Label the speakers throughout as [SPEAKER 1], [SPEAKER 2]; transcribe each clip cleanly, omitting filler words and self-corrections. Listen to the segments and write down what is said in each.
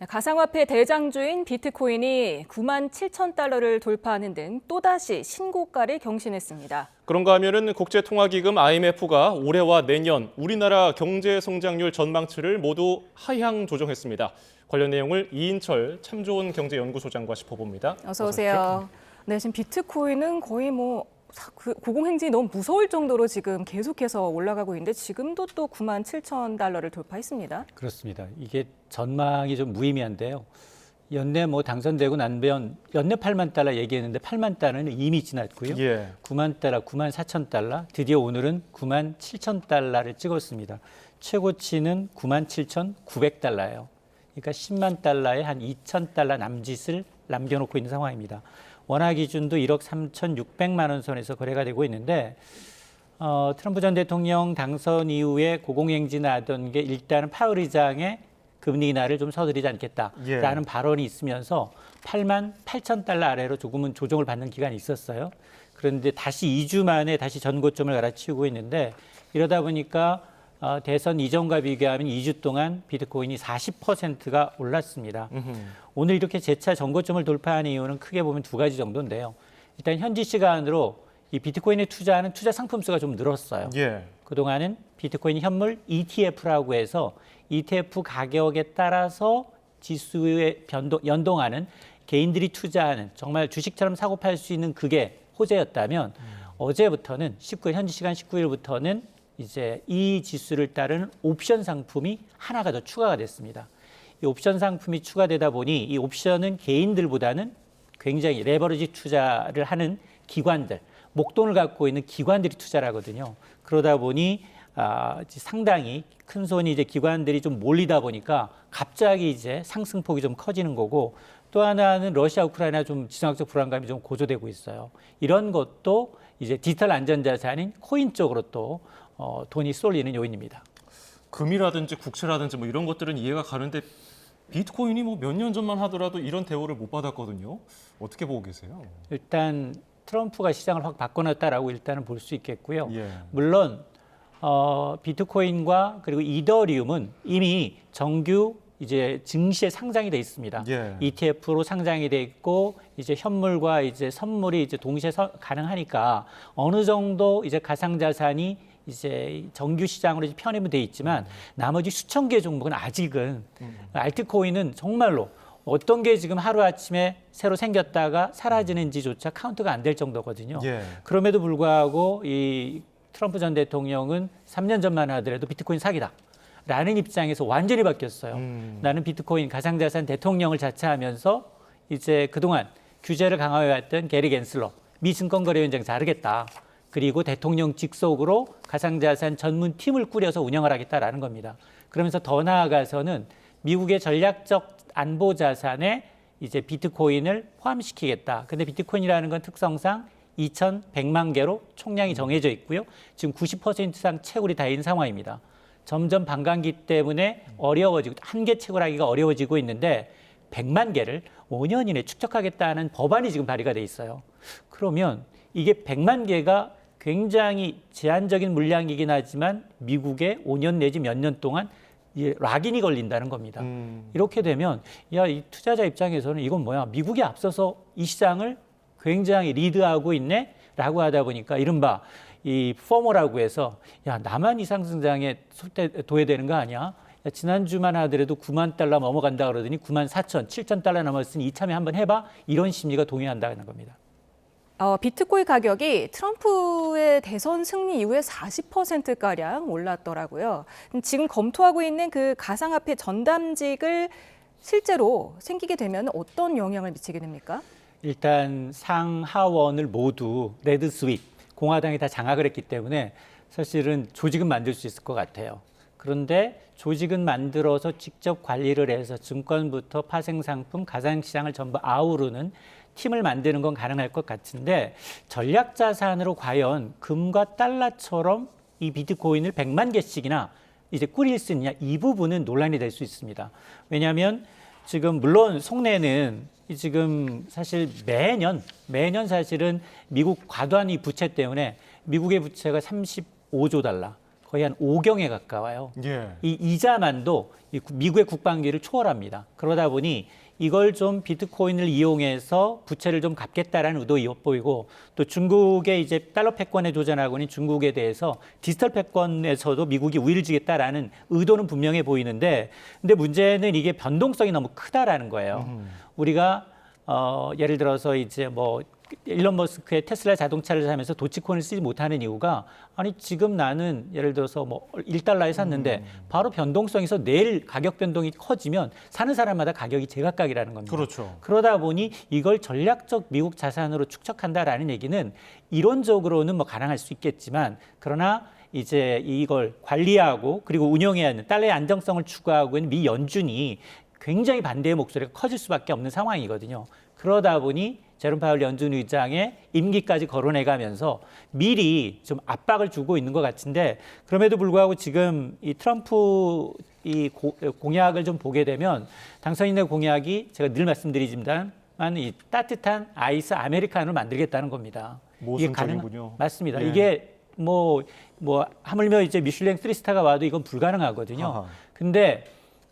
[SPEAKER 1] 가상화폐 대장주인 비트코인이 9만 7천 달러를 돌파하는 등 또다시 신고가를 경신했습니다.
[SPEAKER 2] 그런가 하면은 국제통화기금 IMF가 올해와 내년 우리나라 경제 성장률 전망치를 모두 하향 조정했습니다. 관련 내용을 이인철 참 좋은 경제연구소장과 짚어봅니다.
[SPEAKER 1] 어서 오세요. 네, 지금 비트코인은 거의 고공행진이 너무 무서울 정도로 지금 계속해서 올라가고 있는데 지금도 또 9만 7천 달러를 돌파했습니다.
[SPEAKER 3] 그렇습니다. 이게 전망이 좀 무의미한데요. 연내 당선되고 난면 연내 8만 달러 얘기했는데 8만 달러는 이미 지났고요. 9만 달러, 9만 4천 달러, 드디어 오늘은 9만 7천 달러를 찍었습니다. 최고치는 9만 7천 900달러예요. 그러니까 10만 달러에 한 2천 달러 남짓을 남겨놓고 있는 상황입니다. 원화 기준도 1억 3,600만 원 선에서 거래가 되고 있는데 트럼프 전 대통령 당선 이후에 고공행진하던 게 일단은 파월 의장의 금리 인하를 좀 서두르지 않겠다라는 발언이 있으면서 8만 8천 달러 아래로 조금은 조정을 받는 기간이 있었어요. 그런데 다시 2주 만에 다시 전고점을 갈아치우고 있는데 이러다 보니까 대선 이전과 비교하면 2주 동안 비트코인이 40%가 올랐습니다. 오늘 이렇게 재차 전고점을 돌파한 이유는 크게 보면 두 가지 정도인데요. 일단 현지 시간으로 이 비트코인에 투자하는 투자 상품 수가 좀 늘었어요. 그동안은 비트코인 현물 ETF라고 해서 ETF 가격에 따라서 지수에 연동하는 개인들이 투자하는 정말 주식처럼 사고 팔 수 있는 그게 호재였다면 어제부터는 현지 시간 19일부터는 이제 이 지수를 따르는 옵션 상품이 하나가 더 추가가 됐습니다. 이 옵션 상품이 추가되다 보니 이 옵션은 개인들보다는 굉장히 레버리지 투자를 하는 기관들, 목돈을 갖고 있는 기관들이 투자를 하거든요. 그러다 보니 상당히 큰 손이 이제 기관들이 좀 몰리다 보니까 갑자기 이제 상승폭이 좀 커지는 거고 또 하나는 러시아 우크라이나 좀 지정학적 불안감이 좀 고조되고 있어요. 이런 것도 이제 디지털 안전자산인 코인 쪽으로 또 돈이 쏠리는 요인입니다.
[SPEAKER 2] 금이라든지 국채라든지 이런 것들은 이해가 가는데 비트코인이 몇 년 전만 하더라도 이런 대우를 못 받았거든요. 어떻게 보고 계세요?
[SPEAKER 3] 일단 트럼프가 시장을 확 바꿔놨다라고 일단은 볼 수 있겠고요. 물론 비트코인과 그리고 이더리움은 이미 정규 이제 증시에 상장이 돼 있습니다. ETF로 상장이 돼 있고 이제 현물과 이제 선물이 이제 동시에 가능하니까 어느 정도 이제 가상자산이 이제 정규 시장으로 편입은 돼 있지만 나머지 수천 개 종목은 아직은 알트코인은 정말로 어떤 게 지금 하루아침에 새로 생겼다가 사라지는지조차 카운트가 안 될 정도거든요. 그럼에도 불구하고 이 트럼프 전 대통령은 3년 전만 하더라도 비트코인 사기다. 라는 입장에서 완전히 바뀌었어요. 나는 비트코인 가상자산 대통령을 자처하면서 이제 그동안 규제를 강화해왔던 게리 겐슬러, 미 증권거래위원장 자르겠다. 그리고 대통령 직속으로 가상자산 전문 팀을 꾸려서 운영을 하겠다라는 겁니다. 그러면서 더 나아가서는 미국의 전략적 안보 자산에 이제 비트코인을 포함시키겠다. 근데 비트코인이라는 건 특성상 2,100만 개로 총량이 정해져 있고요. 지금 90% 이상 채굴이 다 있는 상황입니다. 점점 반감기 때문에 어려워지고 한계 채굴하기가 어려워지고 있는데 100만 개를 5년 이내 축적하겠다는 법안이 지금 발의가 돼 있어요. 그러면 이게 100만 개가 굉장히 제한적인 물량이긴 하지만 미국에 5년 내지 몇 년 동안 락인이 걸린다는 겁니다. 이렇게 되면 이 투자자 입장에서는 이건 뭐야? 미국이 앞서서 이 시장을 굉장히 리드하고 있네? 라고 하다 보니까 이른바 이 포머라고 해서 나만 이 상승장에 도외되는 거 아니야? 지난주만 하더라도 9만 달러 넘어간다 그러더니 9만 4천, 7천 달러 넘었으니 이참에 한번 해봐? 이런 심리가 동요한다는 겁니다.
[SPEAKER 1] 비트코인 가격이 트럼프의 대선 승리 이후에 40%가량 올랐더라고요. 지금 검토하고 있는 그 가상화폐 전담직을 실제로 생기게 되면 어떤 영향을 미치게 됩니까?
[SPEAKER 3] 일단 상하원을 모두 레드 스윗, 공화당이 다 장악을 했기 때문에 사실은 조직은 만들 수 있을 것 같아요. 그런데 조직은 만들어서 직접 관리를 해서 증권부터 파생상품, 가상시장을 전부 아우르는 팀을 만드는 건 가능할 것 같은데 전략자산으로 과연 금과 달러처럼 이 비트코인을 100만 개씩이나 이제 꾸릴 수 있느냐 이 부분은 논란이 될 수 있습니다. 왜냐하면 지금 물론 속내는 지금 사실 매년 사실은 미국 과도한 이 부채 때문에 미국의 부채가 35조 달러 거의 한 5경에 가까워요.
[SPEAKER 2] 예.
[SPEAKER 3] 이 이자만도 미국의 국방비를 초월합니다. 그러다 보니 이걸 좀 비트코인을 이용해서 부채를 좀 갚겠다라는 의도 엿보이고 또 중국의 이제 달러 패권에 도전하고 있는 중국에 대해서 디지털 패권에서도 미국이 우위를 지겠다라는 의도는 분명해 보이는데 근데 문제는 이게 변동성이 너무 크다라는 거예요. 우리가 예를 들어서 이제 뭐 일론 머스크의 테슬라 자동차를 사면서 도치코인을 쓰지 못하는 이유가 아니 지금 나는 예를 들어서 뭐 1달러에 샀는데 바로 변동성에서 내일 가격 변동이 커지면 사는 사람마다 가격이 제각각이라는 겁니다.
[SPEAKER 2] 그렇죠.
[SPEAKER 3] 그러다 보니 이걸 전략적 미국 자산으로 축적한다라는 얘기는 이론적으로는 뭐 가능할 수 있겠지만 그러나 이제 이걸 관리하고 그리고 운영해야 하는 달러의 안정성을 추구하고 있는 미 연준이 굉장히 반대의 목소리가 커질 수밖에 없는 상황이거든요. 그러다 보니 제롬 파월 연준 의장의 임기까지 거론해가면서 미리 좀 압박을 주고 있는 것 같은데 그럼에도 불구하고 지금 이 트럼프 이 공약을 좀 보게 되면 당선인의 공약이 제가 늘 말씀드리지만 이 따뜻한 아이스 아메리카노를 만들겠다는 겁니다.
[SPEAKER 2] 모순적이군요.
[SPEAKER 3] 맞습니다.
[SPEAKER 2] 예.
[SPEAKER 3] 이게 뭐 하물며 이제 미슐랭 3스타가 와도 이건 불가능하거든요.
[SPEAKER 2] 아하.
[SPEAKER 3] 근데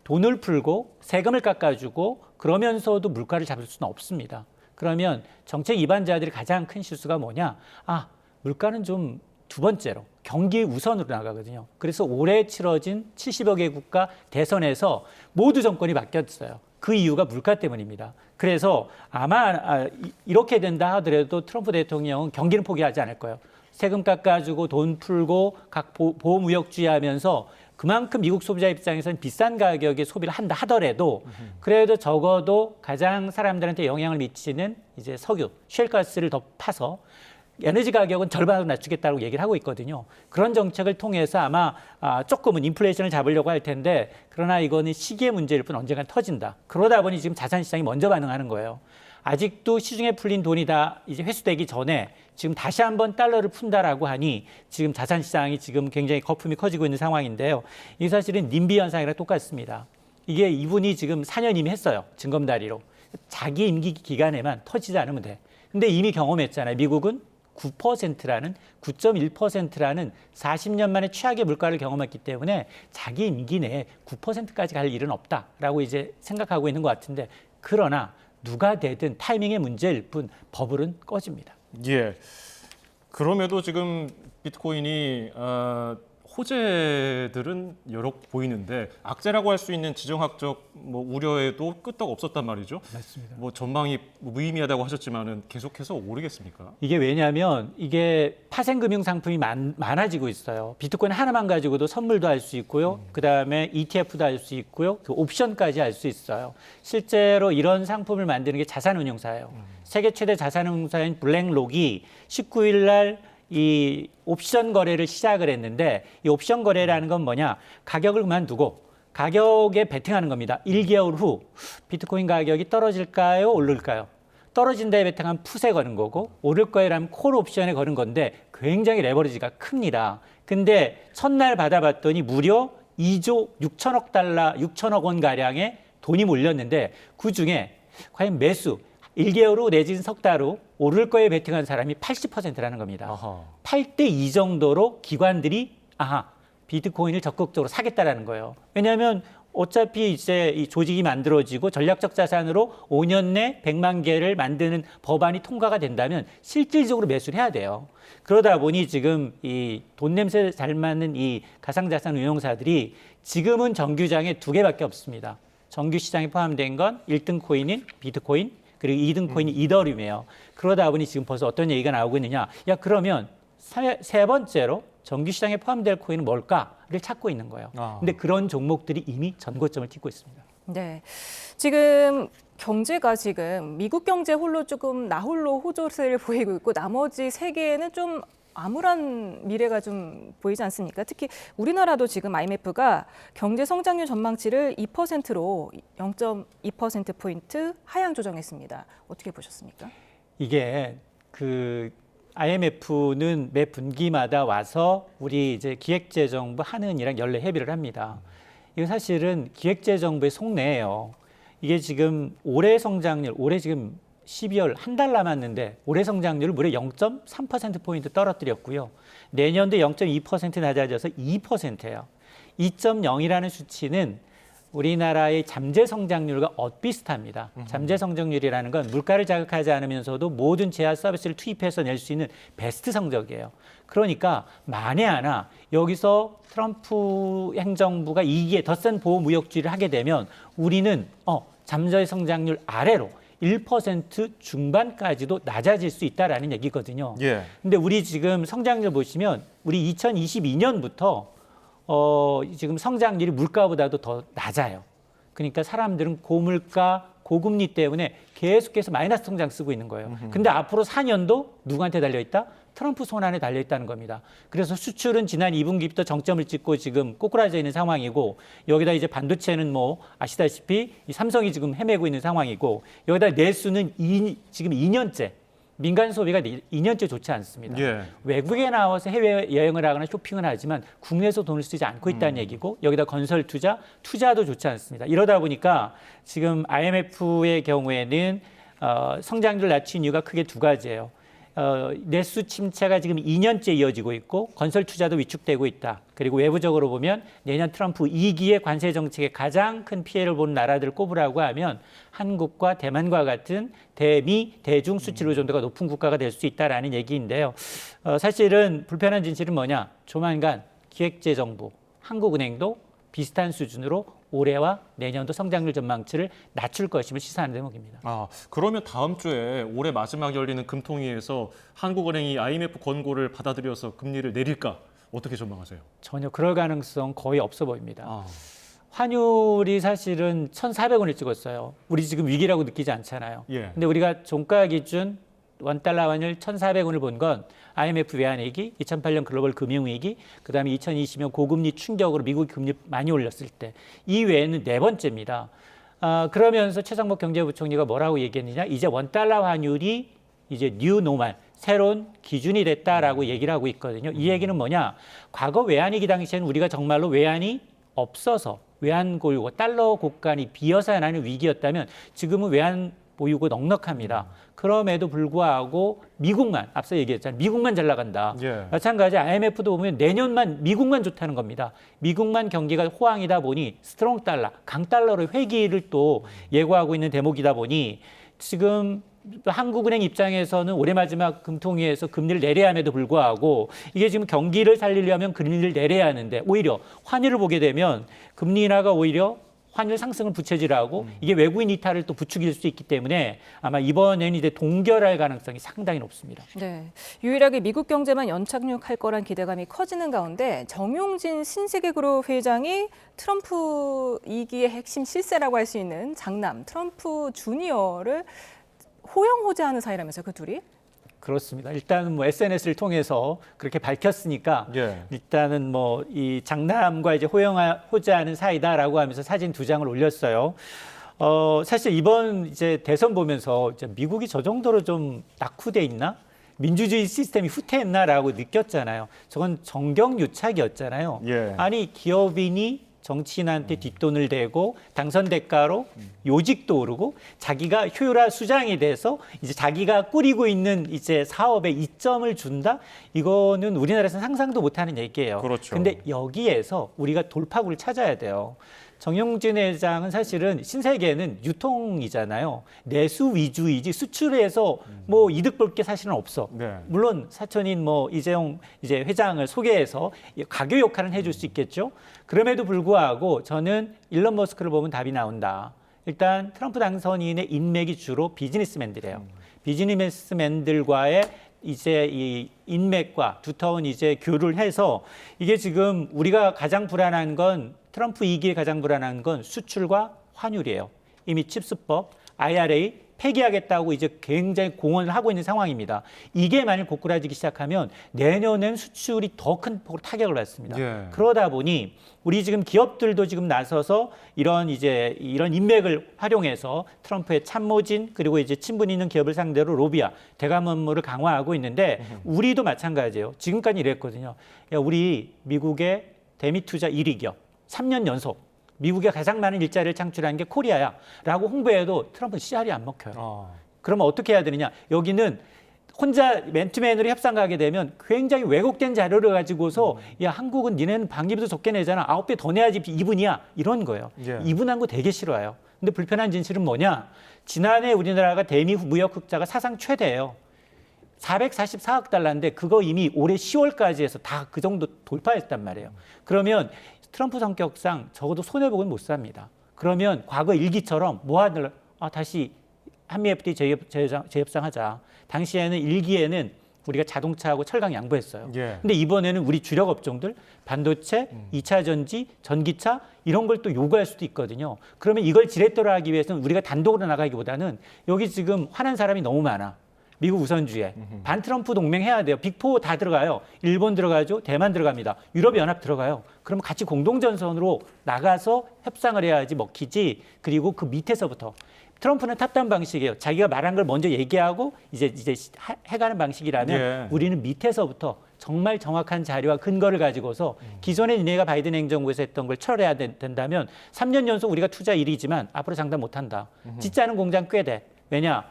[SPEAKER 3] 돈을 풀고 세금을 깎아주고 그러면서도 물가를 잡을 수는 없습니다. 그러면 정책 위반자들이 가장 큰 실수가 뭐냐? 물가는 좀 두 번째로 경기 우선으로 나가거든요. 그래서 올해 치러진 70여 개 국가 대선에서 모두 정권이 바뀌었어요. 그 이유가 물가 때문입니다. 그래서 아마 이렇게 된다 하더라도 트럼프 대통령은 경기는 포기하지 않을 거예요. 세금 깎아주고 돈 풀고 각 보호무역주의 하면서 그만큼 미국 소비자 입장에서는 비싼 가격의 소비를 한다 하더라도 그래도 적어도 가장 사람들한테 영향을 미치는 이제 석유, 쉘가스를 더 파서 에너지 가격은 절반으로 낮추겠다고 얘기를 하고 있거든요. 그런 정책을 통해서 아마 조금은 인플레이션을 잡으려고 할 텐데 그러나 이거는 시기의 문제일 뿐 언젠간 터진다. 그러다 보니 지금 자산시장이 먼저 반응하는 거예요. 아직도 시중에 풀린 돈이 다 이제 회수되기 전에 지금 다시 한번 달러를 푼다라고 하니 지금 자산시장이 지금 굉장히 거품이 커지고 있는 상황인데요. 이 사실은 님비 현상이랑 똑같습니다. 이게 이분이 지금 4년 이미 했어요. 징검다리로. 자기 임기 기간에만 터지지 않으면 돼. 근데 이미 경험했잖아요. 미국은 9%라는 9.1%라는 40년 만에 최악의 물가를 경험했기 때문에 자기 임기 내에 9%까지 갈 일은 없다라고 이제 생각하고 있는 것 같은데 그러나 누가 되든 타이밍의 문제일 뿐 버블은 꺼집니다.
[SPEAKER 2] 예. 그럼에도 지금 비트코인이 호재들은 여러 보이는데 악재라고 할 수 있는 지정학적 뭐 우려에도 끄떡 없었단 말이죠.
[SPEAKER 3] 맞습니다.
[SPEAKER 2] 뭐 전망이 무의미하다고 하셨지만은 계속해서 오르겠습니까?
[SPEAKER 3] 이게 왜냐하면 이게 파생금융 상품이 많아지고 있어요. 비트코인 하나만 가지고도 선물도 할 수 있고요. 그다음에 ETF도 할 수 있고요. 그 옵션까지 할 수 있어요. 실제로 이런 상품을 만드는 게 자산운용사예요. 세계 최대 자산운용사인 블랙록이 19일 날 이 옵션 거래를 시작을 했는데 이 옵션 거래라는 건 뭐냐? 가격을 그만두고 가격에 베팅하는 겁니다. 1개월 후 비트코인 가격이 떨어질까요? 오를까요? 떨어진다에 베팅하면 풋에 거는 거고 오를 거라면 콜 옵션에 거는 건데 굉장히 레버리지가 큽니다. 근데 첫날 받아봤더니 무려 2조 6천억 달러, 6천억 원 가량의 돈이 몰렸는데 그중에 과연 매수 1개월 후 내지는 석 달 후 오를 거에 베팅한 사람이 80%라는 겁니다.
[SPEAKER 2] 아하.
[SPEAKER 3] 8대 2 정도로 기관들이 비트코인을 적극적으로 사겠다라는 거예요. 왜냐하면 어차피 이제 이 조직이 만들어지고 전략적 자산으로 5년 내 100만 개를 만드는 법안이 통과가 된다면 실질적으로 매수를 해야 돼요. 그러다 보니 지금 이 돈 냄새 잘 맞는 이 가상자산 운용사들이 지금은 정규장에 2개밖에 없습니다. 정규 시장에 포함된 건 1등 코인인 비트코인 그리고 2등 코인이 이더리움이에요. 그러다 보니 지금 벌써 어떤 얘기가 나오고 있느냐. 그러면 세 번째로 정규 시장에 포함될 코인은 뭘까를 찾고 있는 거예요. 근데 그런 종목들이 이미 전고점을 찍고 있습니다.
[SPEAKER 1] 네. 지금 경제가 지금 미국 경제 홀로 조금 나홀로 호조를 보이고 있고 나머지 세계에는 좀 암울한 미래가 좀 보이지 않습니까? 특히 우리나라도 지금 IMF가 경제 성장률 전망치를 2%로 0.2%포인트 하향 조정했습니다. 어떻게 보셨습니까?
[SPEAKER 3] 이게 IMF는 매 분기마다 와서 우리 이제 기획재정부 한은이랑 연례 협의를 합니다. 이거 사실은 기획재정부의 속내예요. 이게 지금 올해 성장률, 올해 지금 12월 한 달 남았는데 올해 성장률을 무려 0.3%포인트 떨어뜨렸고요. 내년도 0.2% 낮아져서 2%예요. 2.0이라는 수치는 우리나라의 잠재 성장률과 엇비슷합니다. 잠재 성장률이라는 건 물가를 자극하지 않으면서도 모든 재화 서비스를 투입해서 낼 수 있는 베스트 성적이에요. 그러니까 만에 하나 여기서 트럼프 행정부가 이기에 더 센 보호무역주의를 하게 되면 우리는 잠재 성장률 아래로 1% 중반까지도 낮아질 수 있다라는 얘기거든요.
[SPEAKER 2] 예.
[SPEAKER 3] 근데 우리 지금 성장률 보시면 우리 2022년부터 지금 성장률이 물가보다도 더 낮아요. 그러니까 사람들은 고물가, 고금리 때문에 계속해서 마이너스 성장 쓰고 있는 거예요. 근데 앞으로 4년도 누구한테 달려있다? 트럼프 손안에 달려있다는 겁니다. 그래서 수출은 지난 2분기부터 정점을 찍고 지금 꼬꾸라져 있는 상황이고 여기다 이제 반도체는 뭐 아시다시피 이 삼성이 지금 헤매고 있는 상황이고 여기다 내수는 지금 2년째 민간 소비가 2년째 좋지 않습니다.
[SPEAKER 2] 예.
[SPEAKER 3] 외국에 나와서 해외 여행을 하거나 쇼핑을 하지만 국내에서 돈을 쓰지 않고 있다는 얘기고 여기다 건설 투자도 좋지 않습니다. 이러다 보니까 지금 IMF의 경우에는 성장률을 낮춘 이유가 크게 두 가지예요. 내수 침체가 지금 2년째 이어지고 있고 건설 투자도 위축되고 있다. 그리고 외부적으로 보면 내년 트럼프 2기의 관세 정책에 가장 큰 피해를 보는 나라들을 꼽으라고 하면 한국과 대만과 같은 대미, 대중 수출 의존도가 높은 국가가 될 수 있다라는 얘기인데요. 사실은 불편한 진실은 뭐냐? 조만간 기획재정부, 한국은행도 비슷한 수준으로 올해와 내년도 성장률 전망치를 낮출 것임을 시사하는 대목입니다.
[SPEAKER 2] 그러면 다음 주에 올해 마지막 열리는 금통위에서 한국은행이 IMF 권고를 받아들여서 금리를 내릴까? 어떻게 전망하세요?
[SPEAKER 3] 전혀 그럴 가능성 거의 없어 보입니다. 환율이 사실은 1,400원을 찍었어요. 우리 지금 위기라고 느끼지 않잖아요.
[SPEAKER 2] 예.
[SPEAKER 3] 근데 우리가 종가 기준 원달러 환율 1,400원을 본 건 IMF 외환위기, 2008년 글로벌 금융위기, 그다음에 2020년 고금리 충격으로 미국 금리 많이 올렸을 때 이 외에는 네 번째입니다. 그러면서 최상목 경제부총리가 뭐라고 얘기했느냐? 이제 원달러 환율이 이제 뉴 노멀, 새로운 기준이 됐다라고 얘기를 하고 있거든요. 이 얘기는 뭐냐? 과거 외환위기 당시에는 우리가 정말로 외환이 없어서 외환 고유고 달러 고간이 비어서 나는 위기였다면 지금은 외환 보유고 넉넉합니다. 그럼에도 불구하고 미국만 앞서 얘기했잖아요. 미국만 잘 나간다.
[SPEAKER 2] 예.
[SPEAKER 3] 마찬가지 IMF도 보면 내년만 미국만 좋다는 겁니다. 미국만 경기가 호황이다 보니 스트롱 달러, 강달러로 회귀를 또 예고하고 있는 대목이다 보니 지금 한국은행 입장에서는 올해 마지막 금통위에서 금리를 내려야 함에도 불구하고 이게 지금 경기를 살리려면 금리를 내려야 하는데 오히려 환율을 보게 되면 금리 인하가 오히려 환율 상승을 부채질하고 이게 외국인 이탈을 또 부추길 수 있기 때문에 아마 이번에는 이제 동결할 가능성이 상당히 높습니다.
[SPEAKER 1] 네, 유일하게 미국 경제만 연착륙할 거란 기대감이 커지는 가운데 정용진 신세계그룹 회장이 트럼프 2기의 핵심 실세라고 할 수 있는 장남 트럼프 주니어를 호영호재하는 사이라면서요, 그 둘이?
[SPEAKER 3] 그렇습니다. 일단은 뭐 SNS를 통해서 그렇게 밝혔으니까
[SPEAKER 2] 예.
[SPEAKER 3] 일단은 뭐 이 장남과 이제 호재하는 사이다라고 하면서 사진 2장을 올렸어요. 사실 이번 이제 대선 보면서 이제 미국이 저 정도로 좀 낙후돼 있나? 민주주의 시스템이 후퇴했나라고 느꼈잖아요. 저건 정경유착이었잖아요.
[SPEAKER 2] 예.
[SPEAKER 3] 아니 기업인이 정치인한테 뒷돈을 대고 당선 대가로 요직도 오르고 자기가 효율화 수장이 돼서 이제 자기가 꾸리고 있는 이제 사업에 이점을 준다? 이거는 우리나라에서는 상상도 못하는 얘기예요.
[SPEAKER 2] 그렇죠.
[SPEAKER 3] 근데 여기에서 우리가 돌파구를 찾아야 돼요. 정용진 회장은 사실은 신세계는 유통이잖아요. 내수 위주이지 수출해서 뭐 이득 볼 게 사실은 없어.
[SPEAKER 2] 네.
[SPEAKER 3] 물론 사촌인 뭐 이재용 이제 회장을 소개해서 가교 역할은 해줄 수 있겠죠. 그럼에도 불구하고 저는 일론 머스크를 보면 답이 나온다. 일단 트럼프 당선인의 인맥이 주로 비즈니스맨들이에요. 비즈니스맨들과의 이제 이 인맥과 두터운 이제 교류를 해서 이게 지금 우리가 가장 불안한 건 트럼프 2기에 가장 불안한 건 수출과 환율이에요. 이미 칩스법, IRA 폐기하겠다고 이제 굉장히 공언을 하고 있는 상황입니다. 이게 만일 고꾸라지기 시작하면 내년엔 수출이 더 큰 폭으로 타격을 받습니다.
[SPEAKER 2] 예.
[SPEAKER 3] 그러다 보니 우리 지금 기업들도 지금 나서서 이런 인맥을 활용해서 트럼프의 참모진 그리고 이제 친분 있는 기업을 상대로 로비와 대감 업무를 강화하고 있는데 우리도 마찬가지예요. 지금까지 이랬거든요. 야, 우리 미국의 대미 투자 1위 기업 3년 연속 미국에 가장 많은 일자리를 창출한 게 코리아야 라고 홍보해도 트럼프는 씨알이 안 먹혀요. 그러면 어떻게 해야 되느냐? 여기는 혼자 맨투맨으로 협상 가게 되면 굉장히 왜곡된 자료를 가지고서 야 한국은 니네는 방위비도 적게 내잖아. 9배 더 내야지 2분이야. 이런 거예요.
[SPEAKER 2] 예.
[SPEAKER 3] 2분한 거 되게 싫어요. 근데 불편한 진실은 뭐냐? 지난해 우리나라가 대미 무역 흑자가 사상 최대예요. 444억 달러인데 그거 이미 올해 10월까지 해서 다 그 정도 돌파했단 말이에요. 그러면 트럼프 성격상 적어도 손해보고는 못 삽니다. 그러면 과거 일기처럼 뭐 하늘 다시 한미 FTA 재협상하자. 당시에는 일기에는 우리가 자동차하고 철강 양보했어요.
[SPEAKER 2] 예.
[SPEAKER 3] 근데 이번에는 우리 주력 업종들 반도체, 2차 전지, 전기차 이런 걸 또 요구할 수도 있거든요. 그러면 이걸 지렛대로 하기 위해서는 우리가 단독으로 나가기보다는 여기 지금 화난 사람이 너무 많아. 미국 우선주의. 반트럼프 동맹해야 돼요. 빅4 다 들어가요. 일본 들어가죠. 대만 들어갑니다. 유럽연합 들어가요. 그럼 같이 공동전선으로 나가서 협상을 해야지 먹히지. 그리고 그 밑에서부터. 트럼프는 탑다운 방식이에요. 자기가 말한 걸 먼저 얘기하고 이제 해가는 방식이라면
[SPEAKER 2] 예.
[SPEAKER 3] 우리는 밑에서부터 정말 정확한 자료와 근거를 가지고서 기존에 니네가 바이든 행정부에서 했던 걸 철회해야 된다면 3년 연속 우리가 투자 1위지만 앞으로 장담 못한다. 짓지 않은 공장 꽤 돼. 왜냐?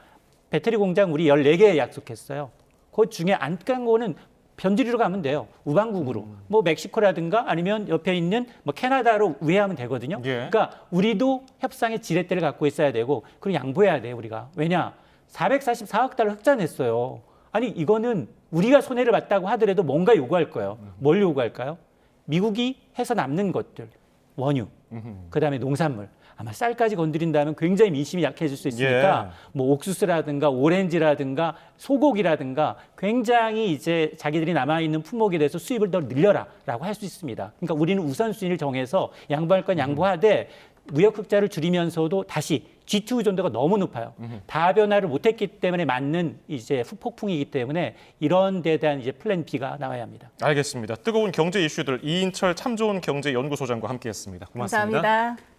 [SPEAKER 3] 배터리 공장 우리 14개 약속했어요. 그 중에 안 깐 거는 변두리로 가면 돼요. 우방국으로. 뭐 멕시코라든가 아니면 옆에 있는 뭐 캐나다로 우회하면 되거든요.
[SPEAKER 2] 예.
[SPEAKER 3] 그러니까 우리도 협상의 지렛대를 갖고 있어야 되고 그리고 양보해야 돼요, 우리가. 왜냐? 444억 달러 흑자 냈어요. 아니 이거는 우리가 손해를 봤다고 하더라도 뭔가 요구할 거예요. 뭘 요구할까요? 미국이 해서 남는 것들. 원유, 그다음에 농산물. 아마 쌀까지 건드린다면 굉장히 민심이 약해질 수 있으니까 뭐 옥수수라든가 오렌지라든가 소고기라든가 굉장히 이제 자기들이 남아있는 품목에 대해서 수입을 더 늘려라라고 할 수 있습니다. 그러니까 우리는 우선순위를 정해서 양보할 건 양보하되 무역 흑자를 줄이면서도 다시 G2 의존도가 너무 높아요. 다변화를 못했기 때문에 맞는 이제 후폭풍이기 때문에 이런 데에 대한 이제 플랜 B가 나와야 합니다.
[SPEAKER 2] 알겠습니다. 뜨거운 경제 이슈들 이인철 참 좋은 경제연구소장과 함께했습니다. 고맙습니다.
[SPEAKER 1] 감사합니다.